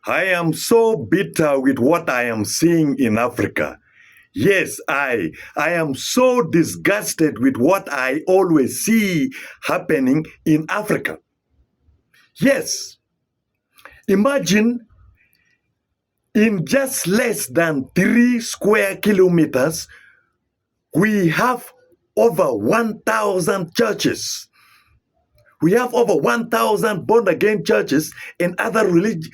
I am so bitter with what I am seeing in Africa. Yes, I am so disgusted with what I always see happening in Africa. Yes, imagine in just less than 3 square kilometers, we have over 1,000 churches. We have over 1,000 born-again churches and other religion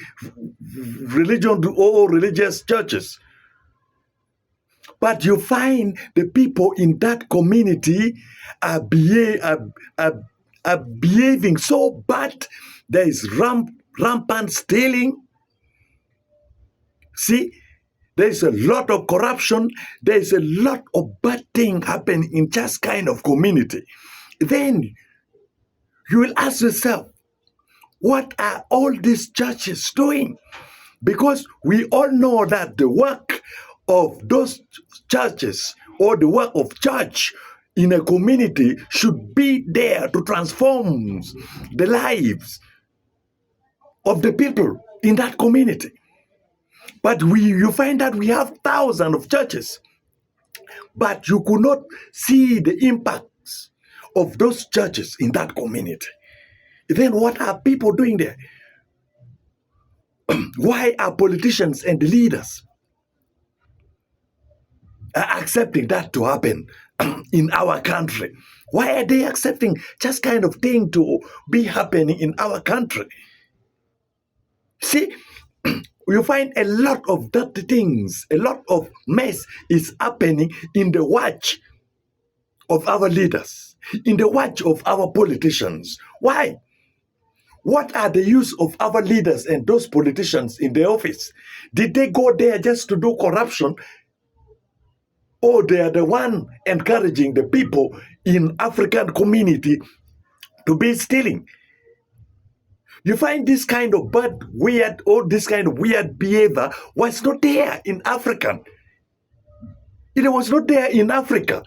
or religious churches. But you find the people in that community are behaving so bad. There is rampant stealing. See, there is a lot of corruption. There is a lot of bad thing happening in just kind of community. Then you will ask yourself, what are all these churches doing? Because we all know that the work of those churches or the work of church in a community should be there to transform the lives of the people in that community. But you find that we have thousands of churches, but you could not see the impacts of those churches in that community. Then what are people doing there? Why are politicians and the leaders accepting that to happen in our country? Why are they accepting just kind of thing to be happening in our country? See, you find a lot of dirty things, a lot of mess is happening in the watch of our leaders, in the watch of our politicians. Why? What are the use of our leaders and those politicians in the office? Did they go there just to do corruption? Or they are the one encouraging the people in African community to be stealing? You find this kind of bad, weird, or this kind of weird behavior was not there in Africa. It was not there in Africa.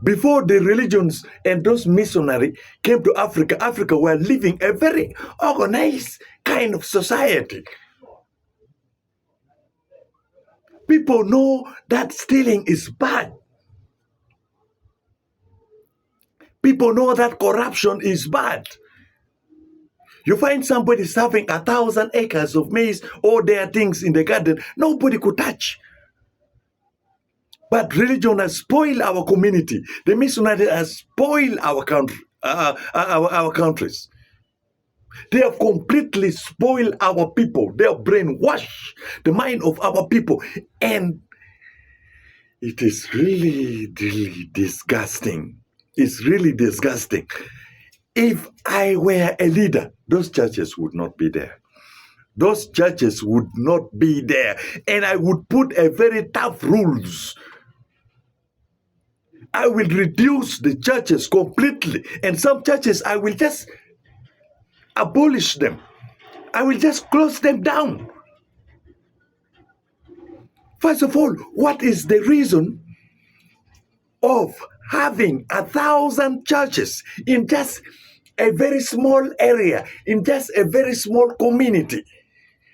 Before the religions and those missionaries came to Africa, Africa were living a very organized kind of society. People know that stealing is bad. People know that corruption is bad. You find somebody having 1,000 acres of maize, all their things in the garden, nobody could touch. But religion has spoiled our community. The missionary has spoiled our country, our countries. They have completely spoiled our people. They have brainwashed the mind of our people. And it is really, really disgusting. It's really disgusting. If I were a leader, those churches would not be there. Those churches would not be there. And I would put a very tough rules. I will reduce the churches completely. And some churches, I will just abolish them. I will just close them down. First of all, what is the reason of having 1,000 churches in just a very small area, in just a very small community?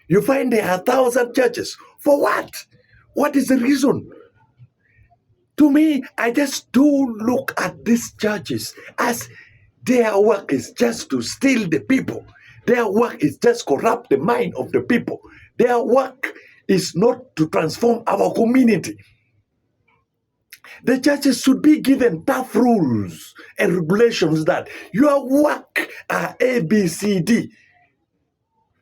You find there are 1,000 churches. For what? What is the reason? To me, I just do look at these churches as their work is just to steal the people. Their work is just corrupt the mind of the people. Their work is not to transform our community. The churches should be given tough rules and regulations that your work are A, B, C, D.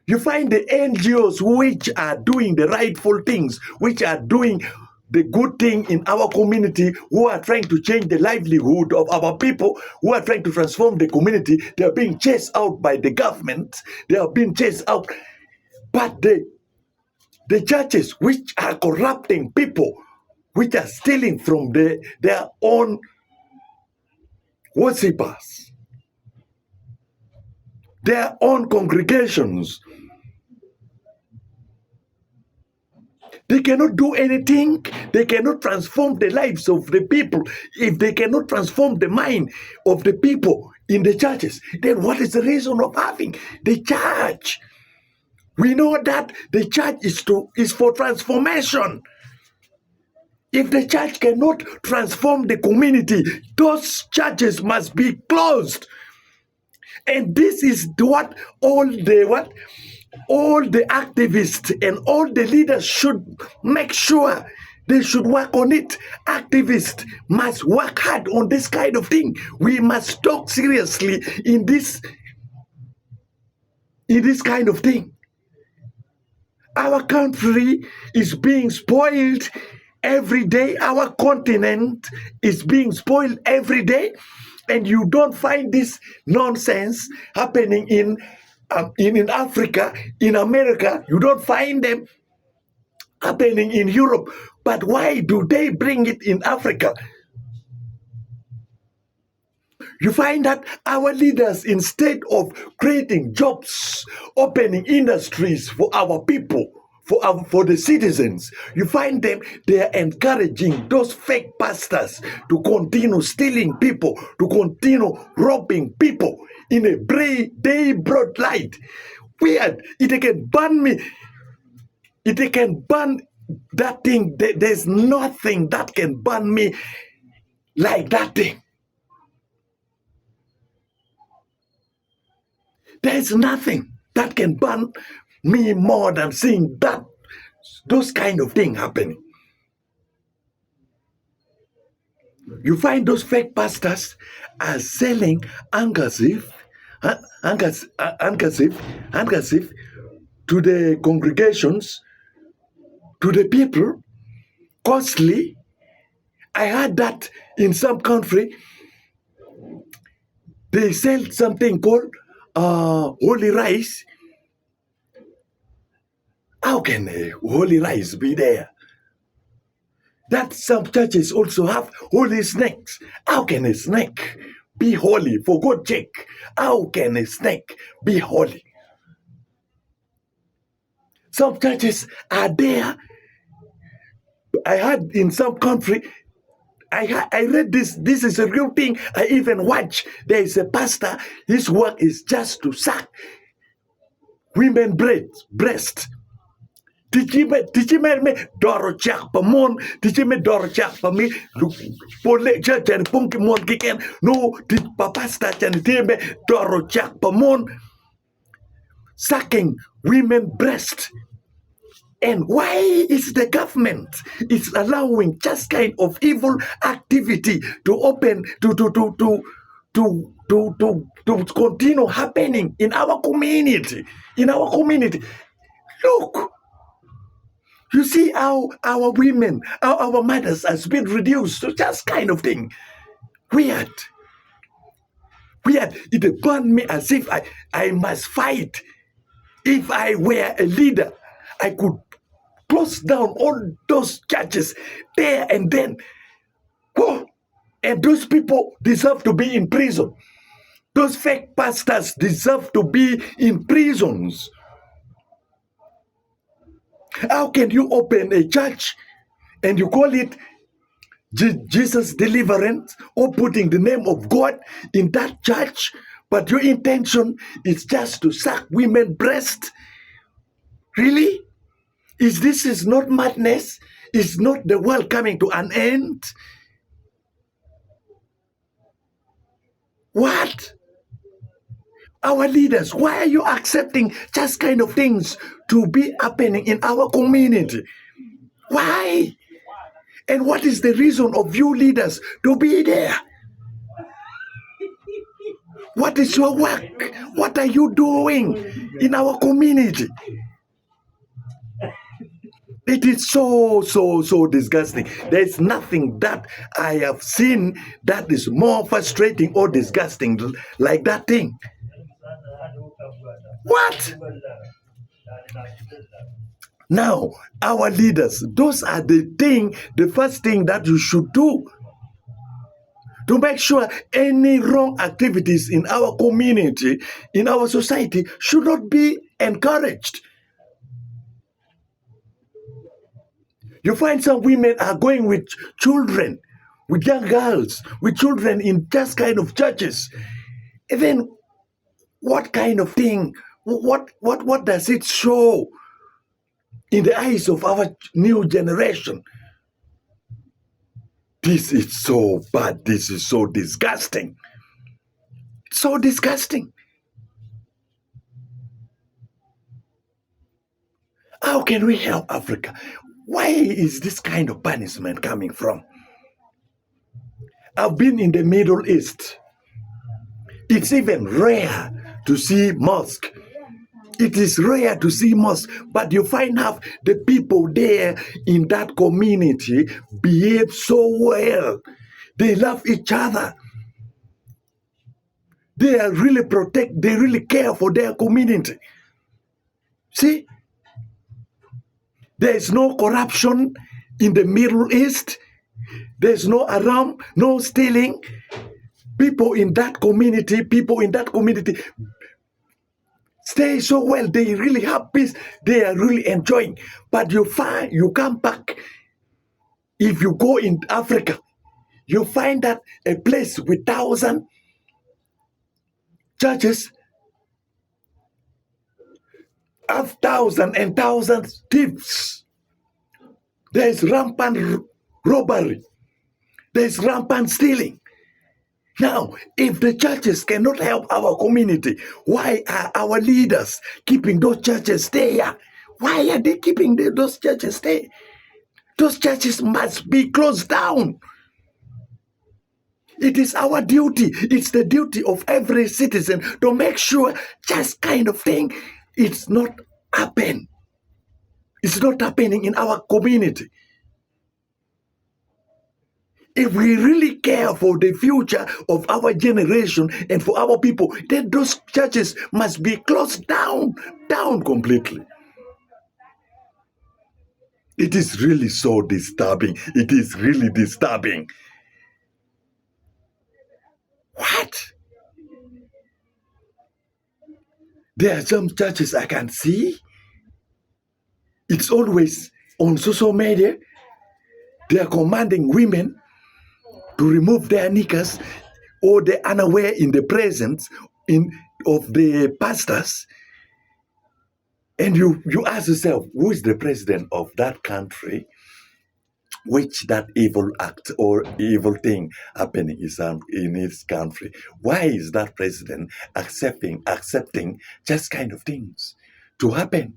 You find the NGOs which are doing the rightful things, which are doing the good thing in our community, who are trying to change the livelihood of our people, who are trying to transform the community. They are being chased out by the government. They are being chased out. But the churches which are corrupting people, which are stealing from their own worshippers, their own congregations, they cannot do anything. They cannot transform the lives of the people. If they cannot transform the mind of the people in the churches, then what is the reason of having the church? We know that the church is for transformation. If the church cannot transform the community, those churches must be closed. And this is what all the activists and all the leaders should make sure. They should work on it. Activists must work hard on this kind of thing. We must talk seriously in this kind of thing. Our country is being spoiled every day. Our continent is being spoiled every day. And you don't find this nonsense happening in Africa, in America. You don't find them happening in Europe. But why do they bring it in Africa? You find that our leaders, instead of creating jobs, opening industries for our people, for the citizens, you find them, they are encouraging those fake pastors to continue stealing people, to continue robbing people in a broad light. Weird. It can burn me. It can burn that thing. There's nothing that can burn me like that thing. There's nothing that can burn me more than seeing those kind of things happening. You find those fake pastors are selling handkerchief to the congregations, to the people, costly. I heard that in some country, they sell something called holy rice. How can holy rice be there? That some churches also have holy snakes. How can a snake be holy? For God's sake, how can a snake be holy? Some churches are there. I heard in some country, I read this. This is a real thing. I even watch. There is a pastor. His work is just to suck women breast. Tichime doro chak pamon. Tichime doro chak pami. Pole church and punky mon kiken. No, pastor and tichime doro chak pamon. Sucking women breast. And why is the government is allowing just kind of evil activity to open to continue happening in our community? In our community, look, you see how our women, our mothers has been reduced to just kind of thing. Weird. It burned me as if I must fight. If I were a leader, I could close down all those churches there and then. Oh, and those people deserve to be in prison. Those fake pastors deserve to be in prisons. How can you open a church and you call it Jesus Deliverance or putting the name of God in that church, but your intention is just to suck women's breast? Really? This is not madness? Is not the world coming to an end? What? Our leaders, why are you accepting just kind of things to be happening in our community? Why? And what is the reason of you leaders to be there? What is your work? What are you doing in our community? It is so disgusting. There is nothing that I have seen that is more frustrating or disgusting like that thing. What? Now, our leaders, those are the first thing that you should do to make sure any wrong activities in our community, in our society, should not be encouraged. You find some women are going with children, with young girls, with children in just kind of churches. And then what kind of thing What does it show in the eyes of our new generation? This is so bad. This is so disgusting. So disgusting. How can we help Africa? Why is this kind of punishment coming from? I've been in the Middle East. It's even rare to see mosque. It is rare to see mosque, but you find out the people there in that community behave so well. They love each other. They are really they really care for their community. See? There is no corruption in the Middle East. There's no alarm, no stealing. People in that community stay so well. They really have peace. They are really enjoying. But you come back. If you go in Africa, you find that a place with 1,000 churches have 1,000 and 1,000 thieves. There is rampant robbery. There is rampant stealing. Now, if the churches cannot help our community, why are our leaders keeping those churches there? Why are they keeping those churches there? Those churches must be closed down. It is our duty. It's the duty of every citizen to make sure just kind of thing it's not happen. It's not happening in our community. If we really care for the future of our generation and for our people, then those churches must be closed down completely. It is really so disturbing. It is really disturbing. What? There are some churches I can see. It's always on social media. They are commanding women to remove their knickers, or they are unaware in the presence of the pastors. And you ask yourself, who is the president of that country, which that evil act or evil thing happening in his country? Why is that president accepting just kind of things to happen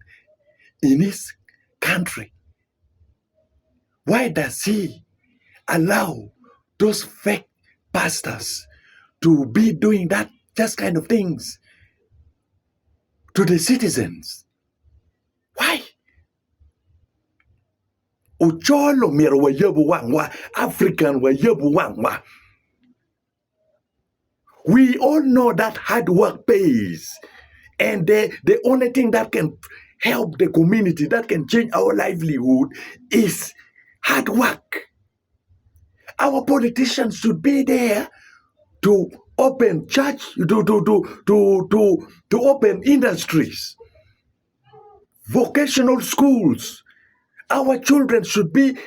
in his country? Why does he allow those fake pastors to be doing that just kind of things to the citizens? Why? Ucholo mero wa yebu wangwa, African wa yebu wangwa. We all know that hard work pays. And the only thing that can help the community, that can change our livelihood, is hard work. Our politicians should be there to open church, to open industries, vocational schools. Our children should be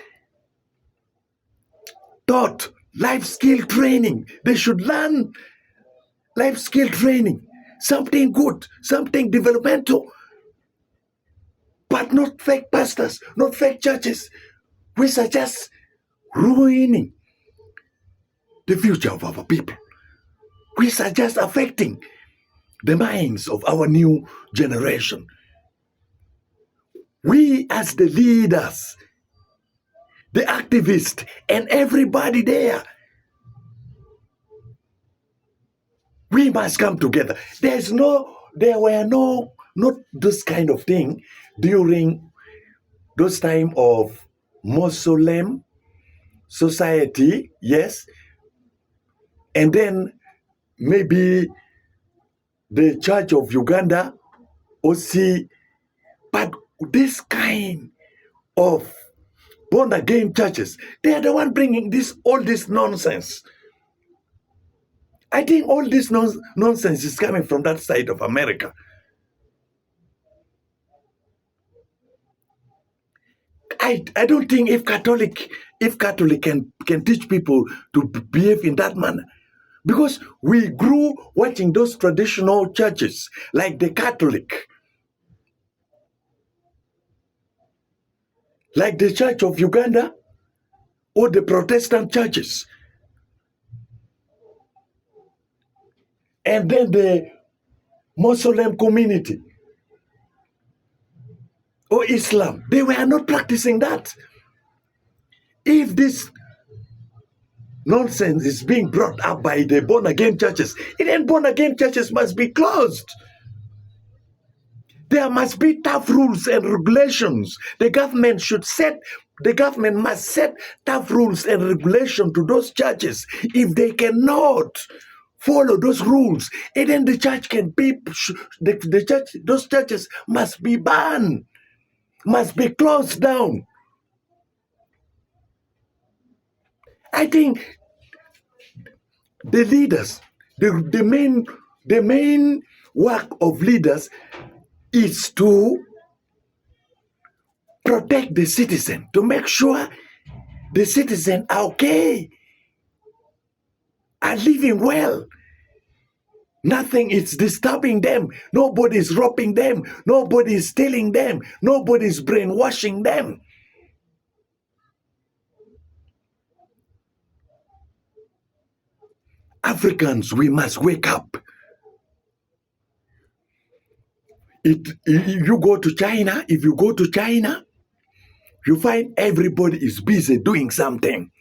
taught life skill training. They should learn life skill training, something good, something developmental, but not fake pastors, not fake churches, which are just ruining the future of our people, which are just affecting the minds of our new generation. We as the leaders, the activists, and everybody there, we must come together. There were not this kind of thing during those time of Muslim society, yes, and then maybe the Church of Uganda, OC, but this kind of born-again churches, they are the one bringing all this nonsense. I think all this nonsense is coming from that side of America. I don't think if Catholic can teach people to behave in that manner, Because we grew watching those traditional churches like the Catholic, like the Church of Uganda, or the Protestant churches. And then the Muslim community or Islam, they were not practicing that. If this nonsense is being brought up by the born-again churches, then born-again churches must be closed. There must be tough rules and regulations. The government must set tough rules and regulations to those churches. If they cannot follow those rules, and then the church can be, those churches must be banned, must be closed down. I think the leaders, the main work of leaders is to protect the citizen, to make sure the citizen are okay, are living well. Nothing is disturbing them. Nobody is robbing them. Nobody is stealing them. Nobody is brainwashing them. Africans, we must wake up. If you go to China, you find everybody is busy doing something.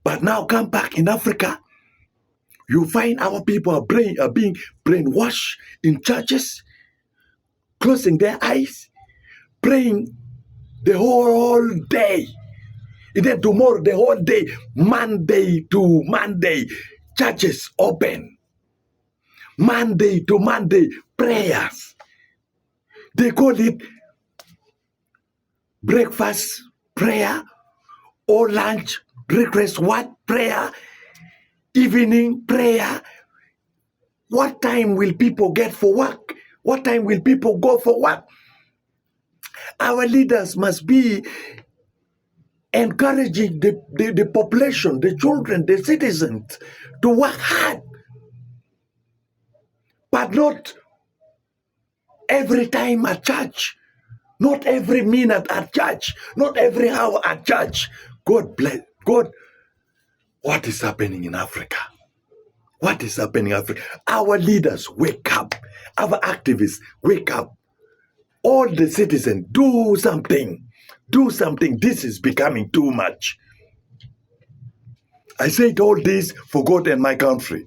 But now come back in Africa, you find our people are being brainwashed in churches, closing their eyes, praying the whole day. And then tomorrow, the whole day, Monday to Monday, churches open. Monday to Monday, prayers. They call it breakfast prayer or lunch request what prayer, evening prayer. What time will people get for work? What time will people go for work? Our leaders must be encouraging the population, the children, the citizens to work hard, but not every time at church, not every minute at church, not every hour at church. God bless. God, what is happening in Africa? What is happening in Africa? Our leaders, wake up. Our activists, wake up. All the citizens, do something. Do something. This is becoming too much. I said all this for God and my country.